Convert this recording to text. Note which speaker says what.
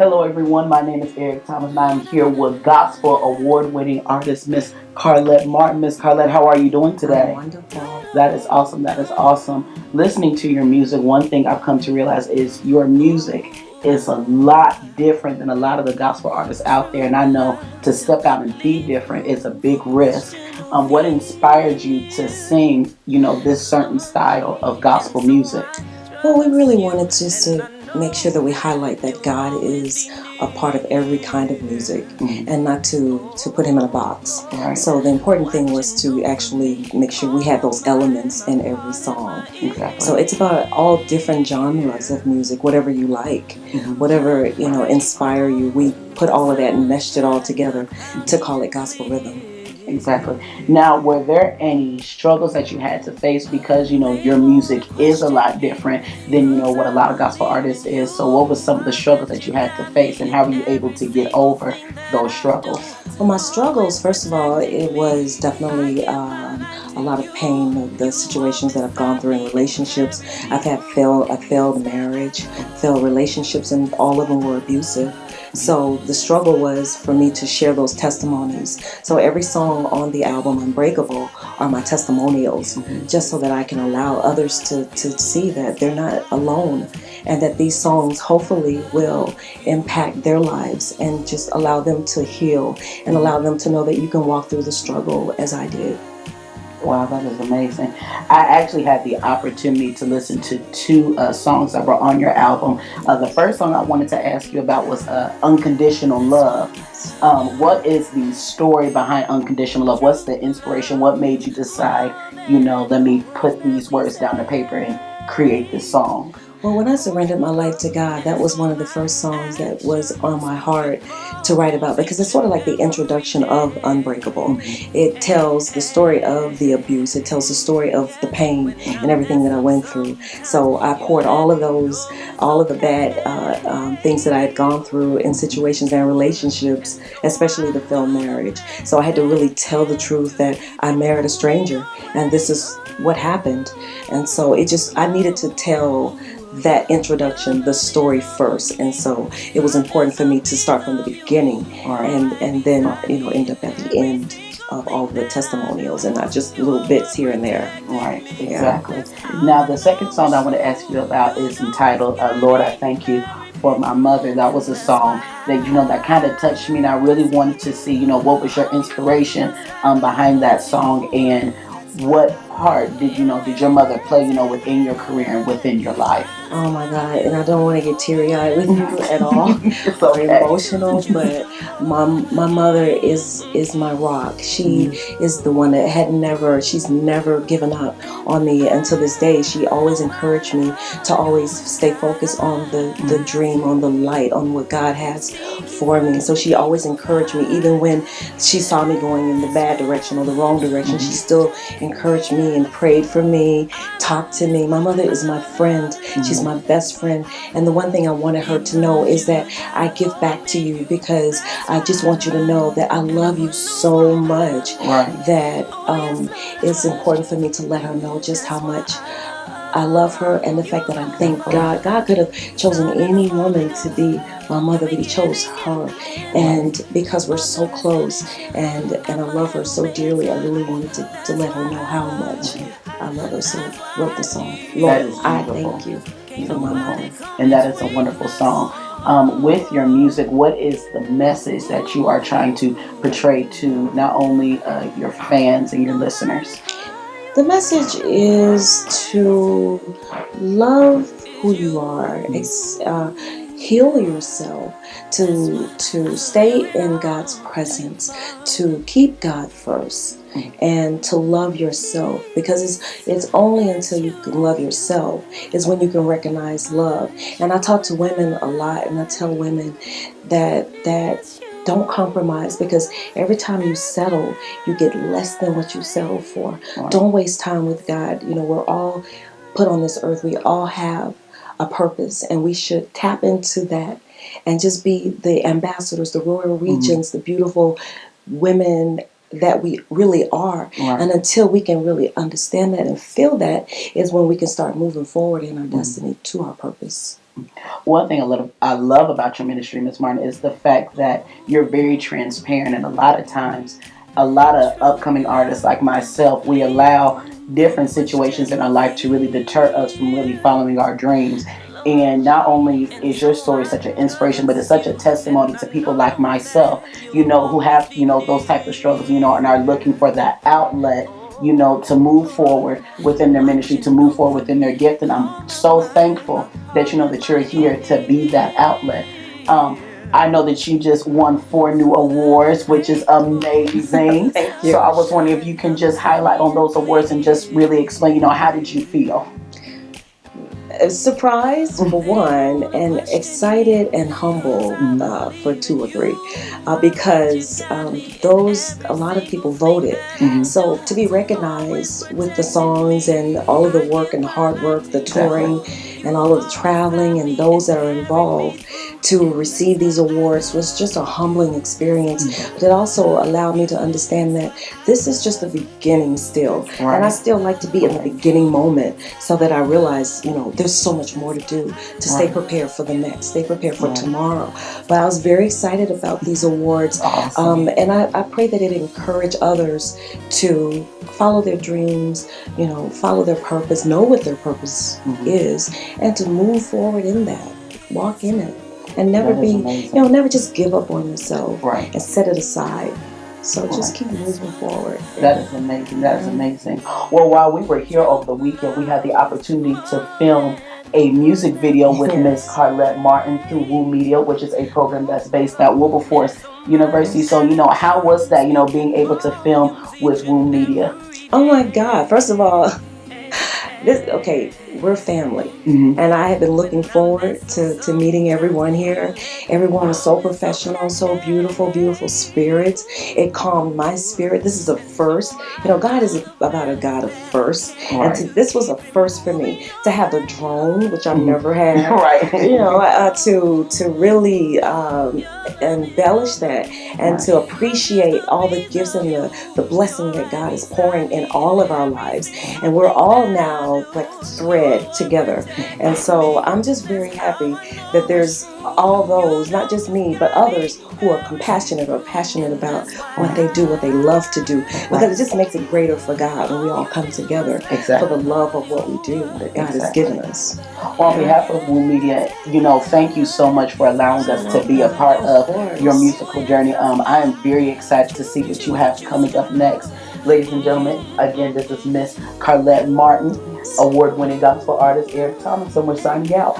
Speaker 1: Hello, everyone. My name is Eric Thomas, and I'm here with Gospel Award-winning artist Miss Carlett Martin. Miss Carlett, how are you doing
Speaker 2: I'm
Speaker 1: today?
Speaker 2: wonderful.
Speaker 1: That is awesome. That is awesome. Listening to your music, one thing I've come to realize is your music is a lot different than a lot of the gospel artists out there. And I know to step out and be different is a big risk. What inspired you to sing, this certain style of gospel music?
Speaker 2: Well, we really wanted just to make sure that we highlight that God is a part of every kind of music
Speaker 1: Mhm.
Speaker 2: and not to put him in a box.
Speaker 1: Right.
Speaker 2: So the important thing was to actually make sure we had those elements in every song. So
Speaker 1: Exactly.
Speaker 2: it's about all different genres of music, whatever you like,
Speaker 1: Mhm.
Speaker 2: whatever, inspire you. We put all of that and meshed it all together to call it gospel rhythm.
Speaker 1: Exactly. Now, were there any struggles that you had to face because your music is a lot different than what a lot of gospel artists is? So, what was some of the struggles that you had to face, and how were you able to get over those struggles?
Speaker 2: Well, my struggles, first of all, it was definitely a lot of pain. The situations that I've gone through in relationships, I've had a failed marriage, failed relationships, and all of them were abusive. So the struggle was for me to share those testimonies. So every song on the album, Unbreakable, are my testimonials,
Speaker 1: Mhm.
Speaker 2: just so that I can allow others to see that they're not alone and that these songs hopefully will impact their lives and just allow them to heal and allow them to know that you can walk through the struggle as I did.
Speaker 1: Wow, that is amazing. I actually had the opportunity to listen to two songs that were on your album. The first song I wanted to ask you about was Unconditional Love. What is the story behind Unconditional Love? What's the inspiration? What made you decide, let me put these words down to paper and create this song?
Speaker 2: Well, when I surrendered my life to God, that was one of the first songs that was on my heart to write about because it's sort of like the introduction of Unbreakable.
Speaker 1: Mhm.
Speaker 2: It tells the story of the abuse, it tells the story of the pain and everything that I went through. So I poured all of the bad things that I had gone through in situations and relationships, especially the failed marriage. So I had to really tell the truth that I married a stranger and this is what happened. And so I needed to tell that introduction, the story first, and so it was important for me to start from the beginning
Speaker 1: All right.
Speaker 2: and then end up at the end of all the testimonials and not just little bits here and there.
Speaker 1: Right,
Speaker 2: Yeah.
Speaker 1: exactly. Now, the second song I want to ask you about is entitled Lord, I Thank You for My Mother. That was a song that, that kind of touched me, and I really wanted to see, what was your inspiration behind that song, and what part did your mother play, within your career and within your life?
Speaker 2: Oh my God, and I don't want to get teary eyed with you at all
Speaker 1: It's
Speaker 2: or
Speaker 1: okay.
Speaker 2: emotional, but my mother is my rock. She
Speaker 1: Mhm.
Speaker 2: is the one that she's never given up on me until this day. She always encouraged me to always stay focused on the dream, on the light, on what God has for me. So she always encouraged me, even when she saw me going in the bad direction or the wrong direction. She
Speaker 1: Mhm.
Speaker 2: still encouraged me and prayed for me, talked to me. My mother is my friend. She's
Speaker 1: Mhm.
Speaker 2: my best friend. And the one thing I wanted her to know is that I give back to you because I just want you to know that I love you so much
Speaker 1: Right.
Speaker 2: that it's important for me to let her know just how much I love her and the fact that I thank
Speaker 1: Exactly.
Speaker 2: God. God could have chosen any woman to be my mother, but He chose her.
Speaker 1: Right.
Speaker 2: And because we're so close and I love her so dearly, I really wanted to let her know how much I love her. So I wrote the song,
Speaker 1: That
Speaker 2: Lord,
Speaker 1: is
Speaker 2: I
Speaker 1: beautiful.
Speaker 2: thank you for my
Speaker 1: Beautiful.
Speaker 2: mother.
Speaker 1: And that is a wonderful song. With your music, what is the message that you are trying to portray to not only your fans and your listeners?
Speaker 2: The message is to love who you are, heal yourself, to stay in God's presence, to keep God first, and to love yourself. Because it's only until you can love yourself is when you can recognize love. And I talk to women a lot, and I tell women that don't compromise because every time you settle, you get less than what you settled for.
Speaker 1: Right.
Speaker 2: Don't waste time with God. We're all put on this earth. We all have a purpose, and we should tap into that and just be the ambassadors, the royal
Speaker 1: Mhm.
Speaker 2: regents, the beautiful women that we really are.
Speaker 1: Right.
Speaker 2: And until we can really understand that and feel that is when we can start moving forward in our
Speaker 1: Mhm.
Speaker 2: destiny to our purpose.
Speaker 1: One thing I love about your ministry, Miss Martin, is the fact that you're very transparent, and a lot of times, a lot of upcoming artists like myself, we allow different situations in our life to really deter us from really following our dreams. And not only is your story such an inspiration, but it's such a testimony to people like myself, who have, those type of struggles, and are looking for that outlet, to move forward within their ministry, to move forward within their gift. And I'm so thankful that that you're here to be that outlet. I know that you just won 4 new awards, which is amazing.
Speaker 2: Thank
Speaker 1: So
Speaker 2: you.
Speaker 1: I was wondering if you can just highlight on those awards and just really explain, how did you feel?
Speaker 2: Surprised for one, and excited and humble
Speaker 1: Mhm.
Speaker 2: for two or three, because those a lot of people voted.
Speaker 1: Mhm.
Speaker 2: So to be recognized with the songs and all of the work and the hard work, the
Speaker 1: Exactly.
Speaker 2: touring, and all of the traveling, and those that are involved to receive these awards was just a humbling experience.
Speaker 1: Mhm.
Speaker 2: But it also allowed me to understand that this is just the beginning still, and I
Speaker 1: Right.
Speaker 2: still like to be in the beginning moment so that I realize, there's so much more to do to stay
Speaker 1: Right.
Speaker 2: prepared for the next, stay prepared for
Speaker 1: Right.
Speaker 2: tomorrow. But I was very excited about these awards,
Speaker 1: Awesome.
Speaker 2: and I pray that it encourage others to follow their dreams, follow their purpose, know what their purpose
Speaker 1: Mhm.
Speaker 2: is, and to move forward in that, walk in it, and never
Speaker 1: That is
Speaker 2: be,
Speaker 1: amazing.
Speaker 2: never just give up on yourself
Speaker 1: Right.
Speaker 2: and set it aside. So just
Speaker 1: Right.
Speaker 2: keep moving forward.
Speaker 1: That is amazing. That is
Speaker 2: Mhm.
Speaker 1: amazing. Well, while we were here over the weekend, we had the opportunity to film a music video with Miss
Speaker 2: Yes.
Speaker 1: Carlett Martin through Woo Media, which is a program that's based at Wilberforce University.
Speaker 2: Yes.
Speaker 1: So, how was that, being able to film with Woo Media?
Speaker 2: Oh my God. First of all, okay, we're family.
Speaker 1: Mm-hmm.
Speaker 2: And I have been looking forward to meeting everyone here. Everyone was so professional, so beautiful, beautiful spirits. It calmed my spirit. This is a first. God is about a God of first. And
Speaker 1: Right.
Speaker 2: this was a first for me to have a drone, which I've
Speaker 1: Mm-hmm.
Speaker 2: never had.
Speaker 1: Right.
Speaker 2: To really embellish that and
Speaker 1: Right.
Speaker 2: to appreciate all the gifts and the blessing that God is pouring in all of our lives. And we're all now like thread together. And so I'm just very happy that there's all those, not just me, but others who are compassionate or passionate about what they do, what they love to do, because it just makes it greater for God when we all come together for the
Speaker 1: Exactly.
Speaker 2: love of what we do that God has
Speaker 1: Exactly.
Speaker 2: given us.
Speaker 1: Well, on
Speaker 2: Yeah.
Speaker 1: behalf of Woo Media, thank you so much for allowing
Speaker 2: So
Speaker 1: us to be a
Speaker 2: welcome.
Speaker 1: part
Speaker 2: Of
Speaker 1: of your
Speaker 2: course.
Speaker 1: musical journey. I am very excited to see what you have coming up next. Ladies and gentlemen, again, this is Miss Carlett Martin,
Speaker 2: Yes.
Speaker 1: award winning gospel artist Eric Thomas, and we're signing out.